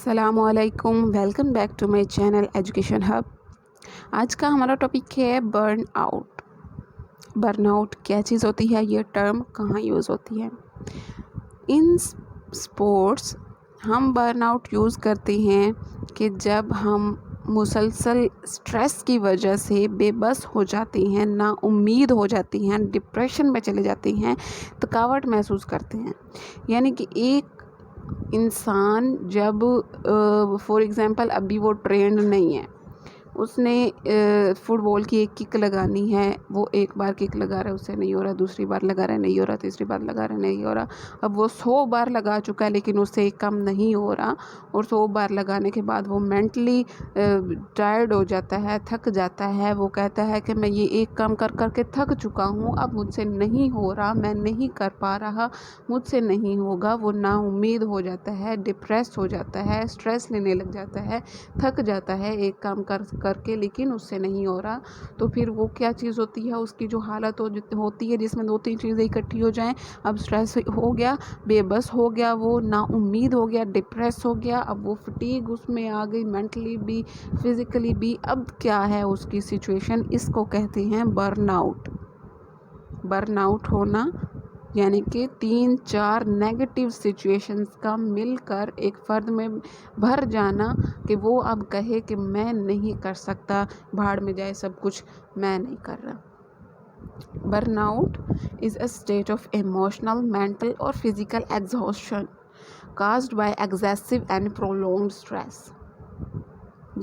अस्सलाम वालेकुम, welcome back to my channel education hub. आज का हमारा टॉपिक है बर्न आउट। बर्न आउट क्या चीज़ होती है, ये टर्म कहाँ यूज़ होती है। इन स्पोर्ट्स हम बर्न आउट यूज़ करते हैं कि जब हम मुसलसल स्ट्रेस की वजह से बेबस हो जाते हैं, ना उम्मीद हो जाती हैं, डिप्रेशन में चले जाते हैं, थकावट महसूस करते हैं। यानी कि एक इंसान जब फॉर एग्ज़ाम्पल अभी वो ट्रेंड नहीं है, उसने फुटबॉल की एक किक लगानी है, वो एक बार किक लगा रहा है, उससे नहीं हो रहा, दूसरी बार लगा रहा है, नहीं हो रहा, तीसरी बार लगा रहा है, नहीं हो रहा। अब वो 100 बार लगा चुका है लेकिन उससे कम नहीं हो रहा, और 100 बार लगाने के बाद वो मेंटली टायर्ड हो जाता है, थक जाता है। वो कहता है कि मैं ये एक काम कर कर के थक चुका हूँ, अब मुझसे नहीं हो रहा, मैं नहीं कर पा रहा, मुझसे नहीं होगा। वो नाउम्मीद हो जाता है, डिप्रेस हो जाता है, स्ट्रेस लेने लग जाता है, थक जाता है एक काम करके, लेकिन उससे नहीं हो रहा। तो फिर वो क्या चीज़ होती है, उसकी जो हालत होती है जिसमें 2-3 चीज़ें इकट्ठी हो जाएं। अब स्ट्रेस हो गया, बेबस हो गया, वो नाउम्मीद हो गया, डिप्रेस हो गया, अब वो फटीग उसमें आ गई, मेंटली भी फिज़िकली भी। अब क्या है उसकी सिचुएशन, इसको कहते हैं बर्नआउट। बर्नआउट होना यानी कि 3-4 नेगेटिव सिचुएशंस का मिलकर एक फ़र्द में भर जाना कि वो अब कहे कि मैं नहीं कर सकता, भाड़ में जाए सब कुछ, मैं नहीं कर रहा। Burnout is a state of emotional, mental और physical exhaustion caused by excessive and prolonged stress।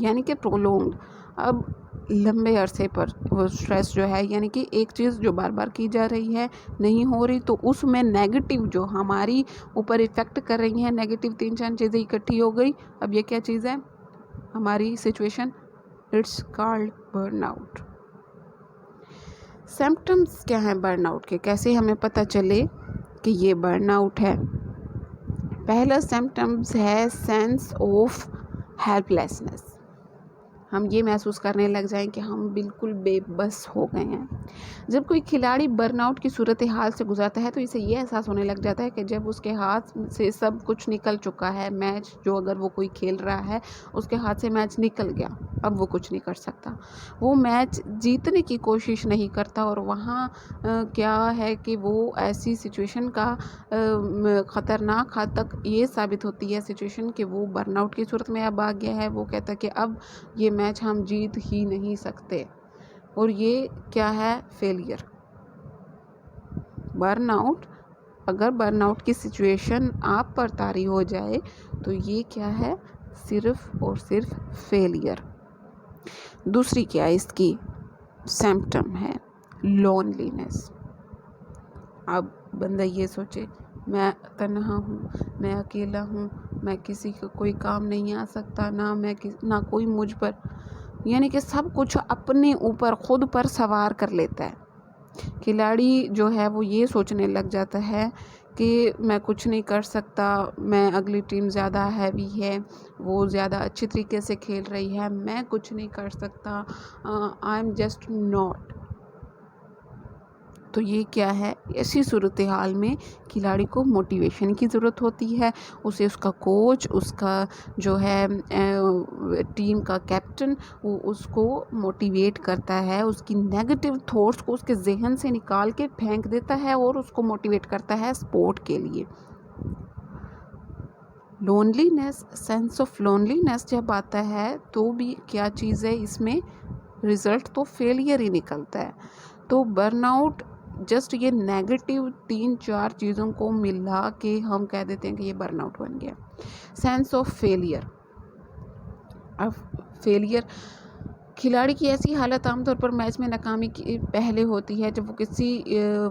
यानी कि प्रोलोंग्ड, अब लंबे अरसे पर वो स्ट्रेस जो है, यानी कि एक चीज़ जो बार बार की जा रही है, नहीं हो रही, तो उसमें नेगेटिव जो हमारी ऊपर इफ़ेक्ट कर रही हैं, नेगेटिव 3-4 चीज़ें इकट्ठी हो गई। अब ये क्या चीज़ है हमारी situation, it's called burnout. Symptoms क्या हैं बर्नआउट के, कैसे हमें पता चले कि ये बर्नआउट है। पहला सिम्पटम्स है सेंस ऑफ हेल्पलेसनेस। हम ये महसूस करने लग जाएं कि हम बिल्कुल बेबस हो गए हैं। जब कोई खिलाड़ी बर्नआउट की सूरत हाल से गुजरता है तो इसे ये एहसास होने लग जाता है कि जब उसके हाथ से सब कुछ निकल चुका है, मैच जो अगर वो कोई खेल रहा है उसके हाथ से मैच निकल गया, अब वो कुछ नहीं कर सकता। वो मैच जीतने की कोशिश नहीं करता, और वहाँ क्या है कि वो ऐसी सिचुएशन का ख़तरनाक हद तक ये साबित होती है सिचुएशन कि वो बर्नआउट की सूरत में अब आ गया है। वो कहता है कि अब ये मैच हम जीत ही नहीं सकते, और ये क्या है, फेलियर। बर्नआउट, अगर बर्नआउट की सिचुएशन आप पर तारी हो जाए तो ये क्या है, सिर्फ और सिर्फ फेलियर। दूसरी क्या है इसकी सिम्पटम है लोनलीनेस। अब बंदा ये सोचे मैं तन्हा हूँ, मैं अकेला हूँ, मैं किसी को कोई काम नहीं आ सकता, ना कोई मुझ पर, यानी कि सब कुछ अपने ऊपर खुद पर सवार कर लेता है। खिलाड़ी जो है वो ये सोचने लग जाता है कि मैं कुछ नहीं कर सकता, मैं अगली टीम ज़्यादा हैवी है, वो ज़्यादा अच्छी तरीके से खेल रही है, मैं कुछ नहीं कर सकता, आई एम जस्ट नॉट। तो ये क्या है, ऐसी सूरत हाल में खिलाड़ी को मोटिवेशन की ज़रूरत होती है। उसे उसका कोच, उसका जो है टीम का कैप्टन, वो उसको मोटिवेट करता है, उसकी नेगेटिव थॉट्स को उसके जहन से निकाल के फेंक देता है और उसको मोटिवेट करता है स्पोर्ट के लिए। लोनलीनेस, सेंस ऑफ लोनलीनेस जब आता है तो भी क्या चीज़ है, इसमें रिज़ल्ट तो फेलियर ही निकलता है। तो बर्नआउट जस्ट ये नेगेटिव 3-4 चीज़ों को मिला के हम कह देते हैं कि ये बर्नआउट बन गया। सेंस ऑफ फेलियर, अब फेलियर, खिलाड़ी की ऐसी हालत आमतौर पर मैच में नाकामी की पहले होती है जब वो किसी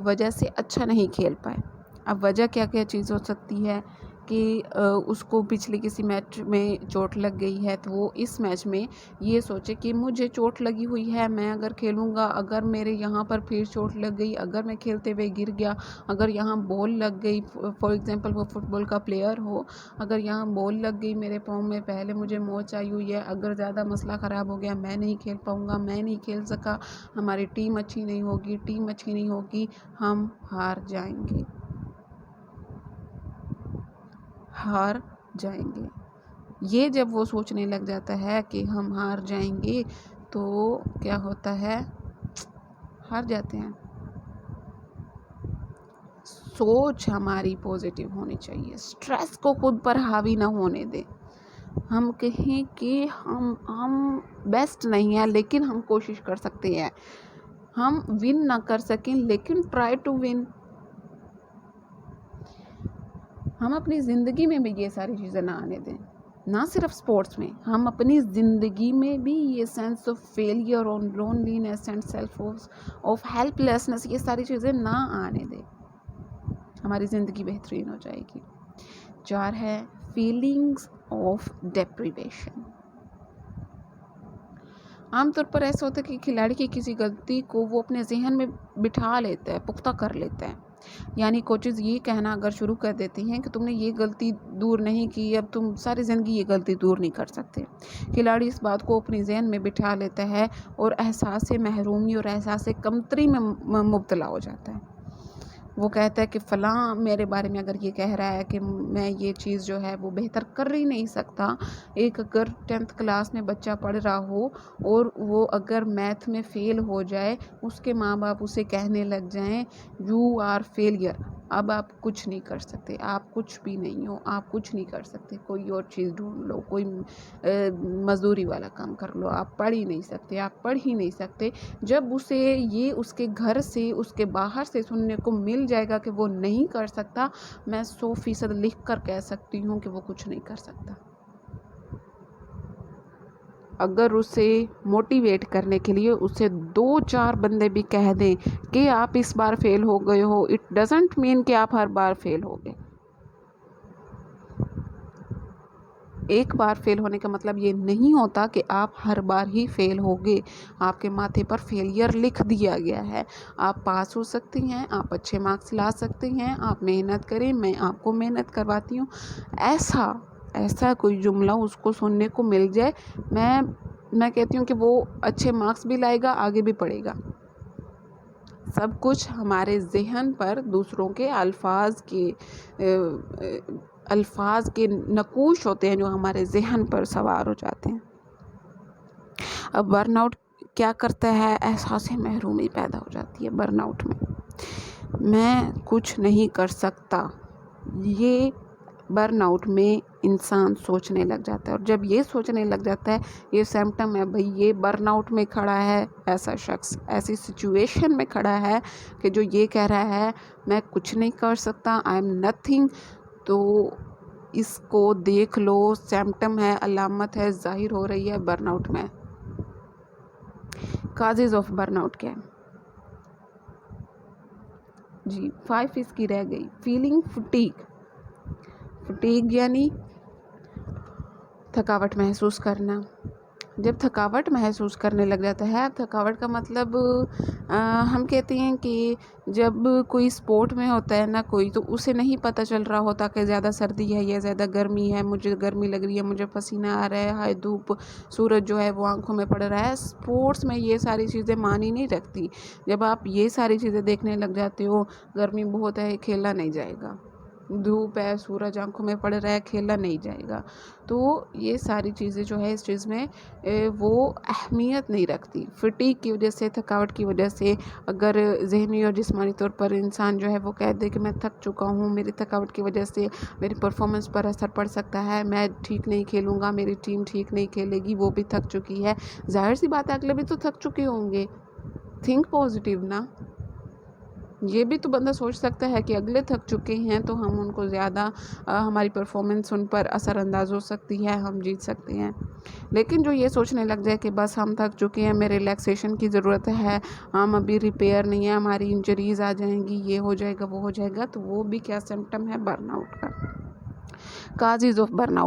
वजह से अच्छा नहीं खेल पाए। अब वजह क्या क्या चीज़ हो सकती है कि उसको पिछले किसी मैच में चोट लग गई है, तो वो इस मैच में ये सोचे कि मुझे चोट लगी हुई है, मैं अगर खेलूँगा, अगर मेरे यहाँ पर फिर चोट लग गई, अगर मैं खेलते हुए गिर गया, अगर यहाँ बॉल लग गई, फॉर एग्ज़ाम्पल वो फुटबॉल का प्लेयर हो, अगर यहाँ बॉल लग गई मेरे पाँव में, पहले मुझे मोच आई हुई है, अगर ज़्यादा मसला ख़राब हो गया, मैं नहीं खेल पाऊँगा, मैं नहीं खेल सका, हमारी टीम अच्छी नहीं होगी, हम हार जाएंगे। یہ جب وہ سوچنے لگ جاتا ہے کہ ہم ہار جائیں گے تو کیا ہوتا ہے، ہار جاتے ہیں۔ سوچ ہماری پازیٹیو ہونی چاہیے، سٹریس کو خود پر حاوی نہ ہونے دیں۔ ہم کہیں کہ ہم بیسٹ نہیں ہیں لیکن ہم کوشش کر سکتے ہیں، ہم ون نہ کر سکیں لیکن ٹرائی ٹو ون۔ ہم اپنی زندگی میں بھی یہ ساری چیزیں نہ آنے دیں، نہ صرف سپورٹس میں، ہم اپنی زندگی میں بھی یہ سینس آف فیلئر اور loneliness and self of help lessons, یہ ساری چیزیں نہ آنے دیں، ہماری زندگی بہترین ہو جائے گی۔ 4 ہے فیلنگز آف ڈیپریویشن۔ عام طور پر ایسا ہوتا ہے کہ کھلاڑی کی کسی غلطی کو وہ اپنے ذہن میں بٹھا لیتا ہے، پختہ کر لیتا ہے۔ یعنی کوچز یہ کہنا اگر شروع کر دیتی ہیں کہ تم نے یہ غلطی دور نہیں کی، اب تم ساری زندگی یہ غلطی دور نہیں کر سکتے۔ کھلاڑی اس بات کو اپنی ذہن میں بٹھا لیتا ہے اور احساس محرومی اور احساس کمتری میں مبتلا ہو جاتا ہے۔ وہ کہتا ہے کہ فلاں میرے بارے میں اگر یہ کہہ رہا ہے کہ میں یہ چیز جو ہے وہ بہتر کر ہی نہیں سکتا۔ ایک اگر 10th کلاس میں بچہ پڑھ رہا ہو اور وہ اگر میتھ میں فیل ہو جائے، اس کے ماں باپ اسے کہنے لگ جائیں یو آر فیلئر، اب آپ کچھ نہیں کر سکتے، آپ کچھ بھی نہیں ہو، آپ کچھ نہیں کر سکتے، کوئی اور چیز ڈھونڈ لو، کوئی مزدوری والا کام کر لو، آپ پڑھ ہی نہیں سکتے، آپ پڑھ ہی نہیں سکتے۔ جب اسے یہ اس کے گھر سے، اس کے باہر سے سننے کو مل جائے گا کہ وہ نہیں کر سکتا، میں 100% لکھ کر کہہ سکتی ہوں کہ وہ کچھ نہیں کر سکتا۔ اگر اسے موٹیویٹ کرنے کے لیے اسے 2-4 بندے بھی کہہ دیں کہ آپ اس بار فیل ہو گئے ہو، اٹ ڈزنٹ مین کہ آپ ہر بار فیل ہو گئے۔ ایک بار فیل ہونے کا مطلب یہ نہیں ہوتا کہ آپ ہر بار ہی فیل ہوگے۔ آپ کے ماتھے پر فیلئر لکھ دیا گیا ہے، آپ پاس ہو سکتی ہیں، آپ اچھے مارکس لا سکتے ہیں، آپ محنت کریں، میں آپ کو محنت کرواتی ہوں۔ ایسا کوئی جملہ اس کو سننے کو مل جائے، میں کہتی ہوں کہ وہ اچھے مارکس بھی لائے گا، آگے بھی پڑھے گا۔ سب کچھ ہمارے ذہن پر دوسروں کے الفاظ کے نقوش ہوتے ہیں جو ہمارے ذہن پر سوار ہو جاتے ہیں۔ اب برن آؤٹ کیا کرتا ہے؟ احساس محرومی پیدا ہو جاتی ہے برن آؤٹ میں کچھ نہیں کر سکتا، یہ برن آؤٹ میں انسان سوچنے لگ جاتا ہے، اور جب یہ سوچنے لگ جاتا ہے، یہ سمپٹم ہے بھئی یہ برن آؤٹ میں کھڑا ہے، ایسا شخص ایسی سچویشن میں کھڑا ہے کہ جو یہ کہہ رہا ہے میں کچھ نہیں کر سکتا، آئی ایم نتھنگ، تو اس کو دیکھ لو، سمپٹم ہے، علامت ہے، ظاہر ہو رہی ہے برن آؤٹ میں۔ کازز آف برن آؤٹ کیا ہے؟ جی 5 اس کی رہ گئی۔ فیلنگ فٹیگ یعنی تھکاوٹ محسوس کرنا۔ جب تھکاوٹ محسوس کرنے لگ جاتا ہے، تھکاوٹ کا مطلب ہم کہتے ہیں کہ جب کوئی سپورٹ میں ہوتا ہے نا کوئی، تو اسے نہیں پتہ چل رہا ہوتا کہ زیادہ سردی ہے یا زیادہ گرمی ہے، مجھے گرمی لگ رہی ہے، مجھے پسینہ آ رہا ہے، ہائے دھوپ، سورج جو ہے وہ آنکھوں میں پڑ رہا ہے۔ سپورٹس میں یہ ساری چیزیں معنی نہیں رکھتی۔ جب آپ یہ ساری چیزیں دیکھنے لگ جاتے ہو، گرمی بہت ہے، کھیلا نہیں جائے گا، دھوپ ہے، سورج آنکھوں میں پڑ رہا ہے، کھیلا نہیں جائے گا، تو یہ ساری چیزیں جو ہے اس چیز میں وہ اہمیت نہیں رکھتی۔ فٹیگ کی وجہ سے، تھکاوٹ کی وجہ سے اگر ذہنی اور جسمانی طور پر انسان جو ہے وہ کہہ دے کہ میں تھک چکا ہوں، میری تھکاوٹ کی وجہ سے میری پرفارمنس پر اثر پڑ سکتا ہے، میں ٹھیک نہیں کھیلوں گا، میری ٹیم ٹھیک نہیں کھیلے گی، وہ بھی تھک چکی ہے، ظاہر سی بات ہے اگلے بھی تو تھک چکے ہوں گے۔ تھنک پازیٹیو نا، یہ بھی تو بندہ سوچ سکتا ہے کہ اگلے تھک چکے ہیں تو ہم ان کو زیادہ، ہماری پرفارمنس ان پر اثر انداز ہو سکتی ہے، ہم جیت سکتے ہیں۔ لیکن جو یہ سوچنے لگ جائے کہ بس ہم تھک چکے ہیں، ہمیں ریلیکسیشن کی ضرورت ہے، ہم ابھی ریپیئر نہیں ہیں، ہماری انجریز آ جائیں گی، یہ ہو جائے گا، وہ ہو جائے گا، تو وہ بھی کیا سمپٹم ہے برن آؤٹ کا۔ کازز آف برن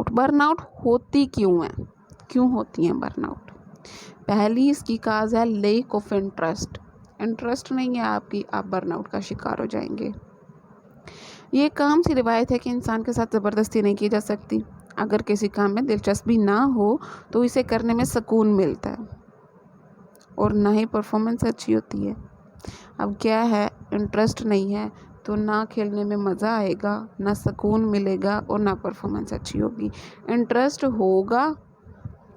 آؤٹ ہوتی کیوں ہوتی ہیں برن آؤٹ؟ پہلی اس کی کاز ہے لیک آف انٹرسٹ نہیں ہے آپ برن آؤٹ کا شکار ہو جائیں گے۔ یہ ایک عام سی روایت ہے کہ انسان کے ساتھ زبردستی نہیں کی جا سکتی۔ اگر کسی کام میں دلچسپی نہ ہو تو اسے کرنے میں سکون ملتا ہے اور نہ ہی پرفارمنس اچھی ہوتی ہے۔ اب کیا ہے، انٹرسٹ نہیں ہے तो ना खेलने में मज़ा आएगा, ना सुकून मिलेगा और ना परफॉर्मेंस अच्छी होगी। इंटरेस्ट होगा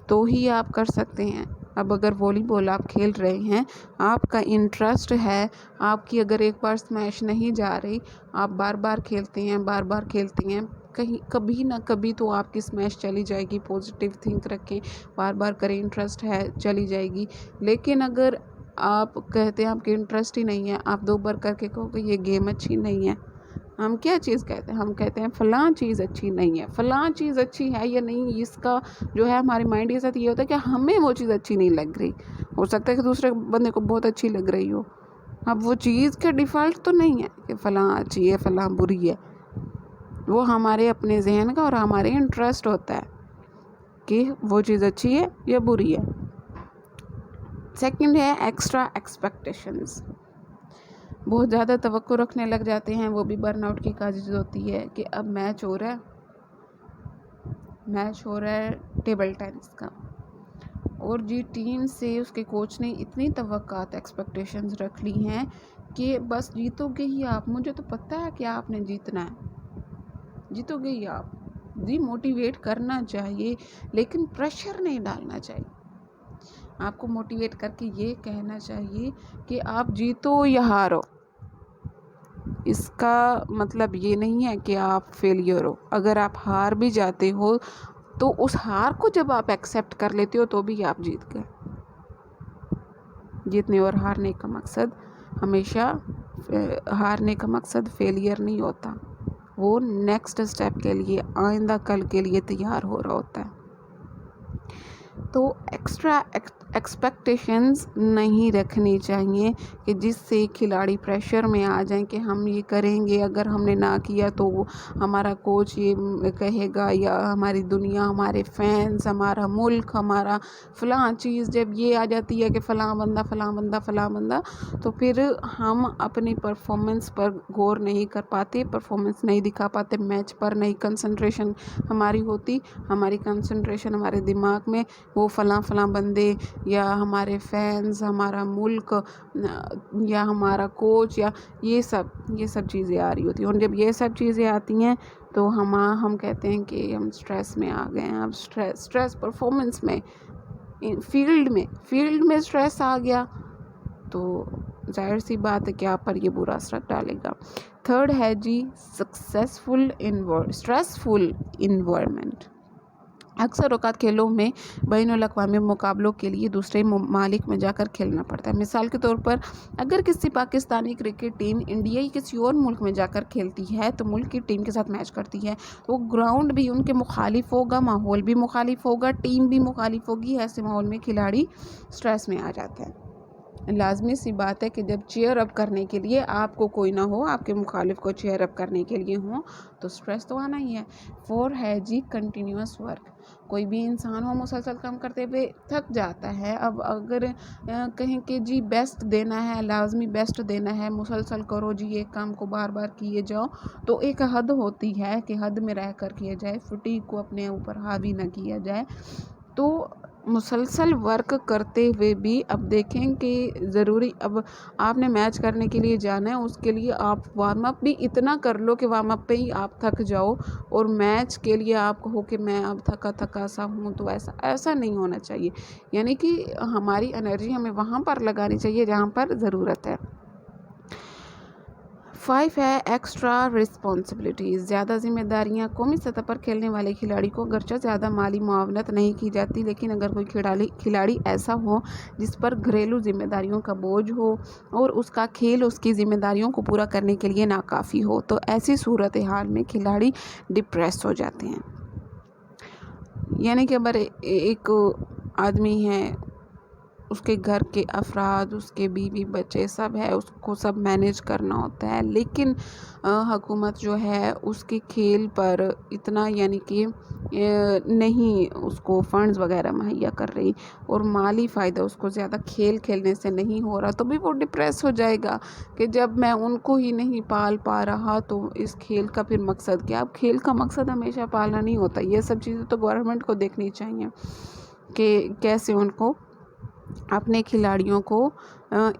तो ही आप कर सकते हैं। अब अगर वॉलीबॉल आप खेल रहे हैं, आपका इंटरेस्ट है, आपकी अगर एक बार स्मैश नहीं जा रही, आप बार बार खेलते हैं, कहीं कभी ना कभी तो आपकी स्मैश चली जाएगी। पॉजिटिव थिंक रखें, बार बार करें, इंटरेस्ट है, चली जाएगी। लेकिन अगर आप कहते हैं आपके इंटरेस्ट ही नहीं है, आप 2 बार करके कहोगे ये गेम अच्छी नहीं है, हम क्या चीज़ कहते हैं? हम कहते हैं फ़लाँ चीज़ अच्छी नहीं है। फ़लाँ चीज़ अच्छी है या नहीं, इसका जो है हमारे माइंड के साथ ये होता है कि हमें वो चीज़ अच्छी नहीं लग रही। हो सकता है कि दूसरे बंदे को बहुत अच्छी लग रही हो। अब वो चीज़ के डिफ़ॉल्ट तो नहीं है कि फ़लाँ अच्छी है, फ़लाँ बुरी है। वो हमारे अपने ज़हन का और हमारे इंटरेस्ट होता है कि वो चीज़ अच्छी है या बुरी है। सेकंड है एक्स्ट्रा एक्सपेक्टेशंस। बहुत ज़्यादा तवक्को रखने लग जाते हैं, वो भी बर्नआउट की काज़ होती है कि अब मैच हो रहा है टेबल टेनिस का, और जी टीम से उसके कोच ने इतनी तवक्कात एक्सपेक्टेशंस रख ली हैं कि बस जीतोगे ही आप, मुझे तो पता है कि आपने जीतना है, जीतोगे ही आप। जी मोटिवेट करना चाहिए, लेकिन प्रेशर नहीं डालना चाहिए। आपको मोटिवेट करके ये कहना चाहिए कि आप जीतो या हारो, इसका मतलब ये नहीं है कि आप फेलियर हो। अगर आप हार भी जाते हो तो उस हार को जब आप एक्सेप्ट कर लेते हो तो भी आप जीत गए। जीतने और हारने का मकसद हमेशा हारने का मकसद फेलियर नहीं होता, वो नेक्स्ट स्टेप के लिए, आइंदा कल के लिए तैयार हो रहा होता है। तो एक्स्ट्रा एक्सपेक्टेशंस नहीं रखनी चाहिए कि जिससे खिलाड़ी प्रेशर में आ जाएं कि हम ये करेंगे, अगर हमने ना किया तो हमारा कोच ये कहेगा, या हमारी दुनिया, हमारे फैंस, हमारा मुल्क, हमारा फ़लाँ चीज़ जब ये आ जाती है कि फ़लाँ बंदा, तो फिर हम अपनी परफॉर्मेंस पर गौर नहीं कर पाते, परफॉर्मेंस नहीं दिखा पाते, मैच पर नहीं कंसंट्रेशन हमारी होती। हमारी कंसंट्रेशन हमारे दिमाग में वो फ़लाँ बंदे या हमारे फैंस, हमारा मुल्क या हमारा कोच या ये सब चीज़ें आ रही होती हैं। और जब ये सब चीज़ें आती हैं तो हम कहते हैं कि हम स्ट्रेस में आ गए हैं। अब स्ट्रेस परफॉर्मेंस में, फील्ड में स्ट्रेस आ गया तो जाहिर सी बात है कि आप पर ये बुरा असर डालेगा। थर्ड है जी स्ट्रेसफुल इन्वायरमेंट। अक्सर औकात खेलों में बैनुल-अक़वामी मुकाबलों के लिए दूसरे ममालिक में जाकर खेलना पड़ता है। मिसाल के तौर पर अगर किसी पाकिस्तानी क्रिकेट टीम इंडिया या किसी और मुल्क में जाकर खेलती है तो मुल्क की टीम के साथ मैच करती है, तो ग्राउंड भी उनके मुखालिफ होगा, माहौल भी मुखालिफ होगा, टीम भी मुखालिफ होगी। ऐसे माहौल में खिलाड़ी स्ट्रेस में आ जाते हैं। लाजमी सी बात है कि जब चीयर अप करने के लिए आपको कोई ना हो, आपके मुखालिफ को चीयर अप करने के लिए हो, तो स्ट्रेस तो आना ही है। 4 है जी कंटिन्यूअस वर्क। कोई भी इंसान हो मुसलसल काम करते हुए थक जाता है। अब अगर कहें कि जी बेस्ट देना है, लाजमी बेस्ट देना है, मुसलसल करो जी, एक काम को बार बार किए जाओ, तो एक हद होती है कि हद में रह कर किया जाए, फटीग को अपने ऊपर हावी ना किया जाए। तो मुसलसल वर्क करते हुए भी अब देखें कि ज़रूरी, अब आपने मैच करने के लिए जाना है, उसके लिए आप वार्म अप भी इतना कर लो कि वार्म अप पे ही आप थक जाओ, और मैच के लिए आप कहो कि मैं अब थका सा हूँ। तो ऐसा नहीं होना चाहिए। यानी कि हमारी एनर्जी हमें वहाँ पर लगानी चाहिए जहाँ पर ज़रूरत है। 5 है एक्स्ट्रा रिस्पॉन्सिबिलिटीज़। ज़्यादा जिम्मेदारियाँ। कौमी सतह पर खेलने वाले खिलाड़ी को अगरचे ज़्यादा माली मुआवनत नहीं की जाती, लेकिन अगर कोई खिलाड़ी ऐसा हो जिस पर घरेलू जिम्मेदारियों का बोझ हो और उसका खेल उसकी जिम्मेदारियों को पूरा करने के लिए नाकाफ़ी हो, तो ऐसी सूरत हाल में खिलाड़ी डिप्रेस हो जाते हैं। यानी कि अगर एक आदमी है, उसके घर के अफराद, उसके बीवी बच्चे सब है, उसको सब मैनेज करना होता है, लेकिन हुकूमत जो है उसके खेल पर इतना यानी कि नहीं उसको फंड्स वगैरह मुहैया कर रही, और माली फ़ायदा उसको ज़्यादा खेल खेलने से नहीं हो रहा, तो भी वो डिप्रेस हो जाएगा कि जब मैं उनको ही नहीं पाल पा रहा तो इस खेल का फिर मकसद क्या। अब खेल का मकसद हमेशा पालना नहीं होता। ये सब चीज़ें तो गवर्नमेंट को देखनी चाहिए कि कैसे उनको अपने खिलाड़ियों को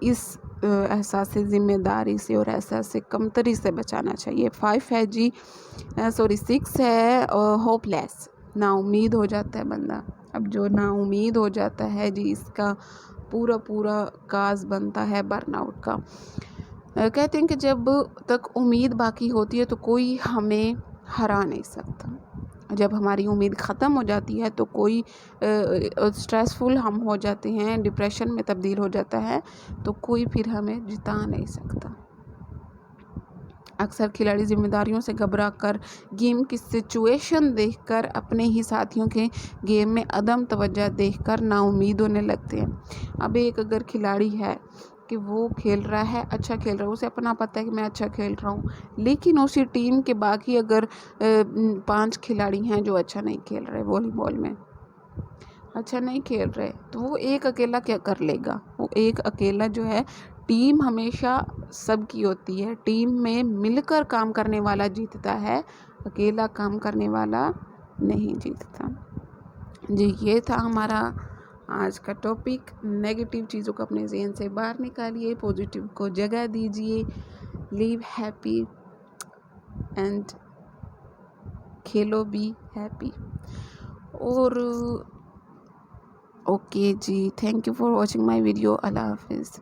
इस एहसास ज़िम्मेदारी से और एहसास कमतरी से बचाना चाहिए। 5 है जी, 6 है होपलेस, नाउम्मीद हो जाता है बंदा। अब जो नाउम्मीद हो जाता है जी, इसका पूरा काज बनता है बर्नआउट का। कहते हैं कि जब तक उम्मीद बाकी होती है तो कोई हमें हरा नहीं सकता। जब हमारी उम्मीद ख़त्म हो जाती है तो कोई स्ट्रेसफुल हम हो जाते हैं, डिप्रेशन में तब्दील हो जाता है, तो कोई फिर हमें जिता नहीं सकता। अक्सर खिलाड़ी जिम्मेदारियों से घबरा कर, गेम की सिचुएशन देखकर, अपने ही साथियों के गेम में अदम तवज्जो देखकर नाउम्मीद होने लगते हैं। अब एक अगर खिलाड़ी है कि वो खेल रहा है, अच्छा खेल रहा है, उसे अपना पता है कि मैं अच्छा खेल रहा हूँ, लेकिन उसी टीम के बाकी अगर 5 खिलाड़ी हैं जो अच्छा नहीं खेल रहे, वॉलीबॉल में अच्छा नहीं खेल रहे, तो वो एक अकेला क्या कर लेगा? वो एक अकेला जो है, टीम हमेशा सबकी होती है, टीम में मिलकर काम करने वाला जीतता है, अकेला काम करने वाला नहीं जीतता। जी, ये था हमारा आज का टॉपिक। नेगेटिव चीज़ों को अपने ज़हन से बाहर निकालिए, पॉजिटिव को जगह दीजिए, लिव हैप्पी एंड खेलो भी हैप्पी। और ओके जी, thank you for watching my video. Allah हाफिज़।